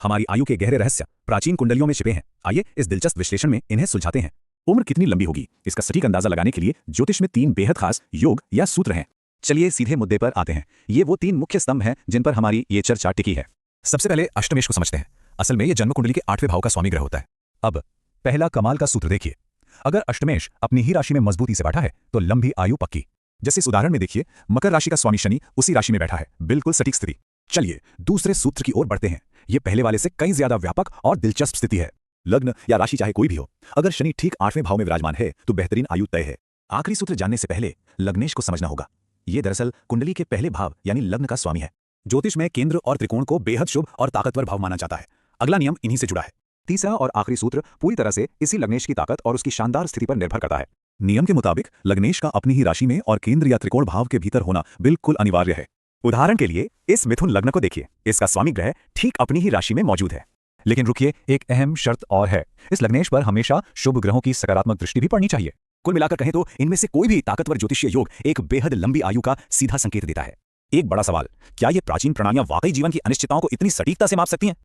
हमारी आयु के गहरे रहस्य प्राचीन कुंडलियों में छिपे हैं। आइए इस दिलचस्प विश्लेषण में इन्हें सुलझाते हैं। उम्र कितनी लंबी होगी, इसका सटीक अंदाजा लगाने के लिए ज्योतिष में 3 बेहद खास योग या सूत्र हैं। चलिए सीधे मुद्दे पर आते हैं। ये वो 3 मुख्य स्तंभ हैं जिन पर हमारी ये चर्चा टिकी है। सबसे पहले अष्टमेश को समझते हैं। असल में ये जन्म कुंडली के 8वें भाव का स्वामी ग्रह होता है। अब पहला कमाल का सूत्र देखिए। अगर अष्टमेश अपनी ही राशि में मजबूती से बैठा है तो लंबी आयु पक्की। जैसे इस उदाहरण में देखिए, मकर राशि का स्वामी शनि उसी राशि में बैठा है, बिल्कुल सटीक स्थिति। चलिए दूसरे सूत्र की ओर बढ़ते हैं। ये पहले वाले से कई ज्यादा व्यापक और दिलचस्प स्थिति है। लग्न या राशि चाहे कोई भी हो, अगर शनि ठीक 8वें भाव में विराजमान है तो बेहतरीन आयु तय है। आखिरी सूत्र जानने से पहले लग्नेश को समझना होगा। ये दरअसल कुंडली के पहले भाव यानी लग्न का स्वामी है। ज्योतिष में केंद्र और त्रिकोण को बेहद शुभ और ताकतवर भाव माना जाता है। अगला नियम इन्हीं से जुड़ा है। तीसरा और आखिरी सूत्र पूरी तरह से इसी लग्नेश की ताकत और उसकी शानदार स्थिति पर निर्भर करता है। नियम के मुताबिक लग्नेश का अपनी ही राशि में और केंद्र या त्रिकोण भाव के भीतर होना बिल्कुल अनिवार्य है। उदाहरण के लिए इस मिथुन लग्न को देखिए, इसका स्वामी ग्रह ठीक अपनी ही राशि में मौजूद है। लेकिन रुकिए, एक अहम शर्त और है। इस लग्नेश पर हमेशा शुभ ग्रहों की सकारात्मक दृष्टि भी पड़नी चाहिए। कुल मिलाकर कहें तो इनमें से कोई भी ताकतवर ज्योतिषीय योग एक बेहद लंबी आयु का सीधा संकेत देता है। एक बड़ा सवाल, क्या ये प्राचीन प्रणालियां वाकई जीवन की अनिश्चितताओं को इतनी सटीकता से माप सकती हैं?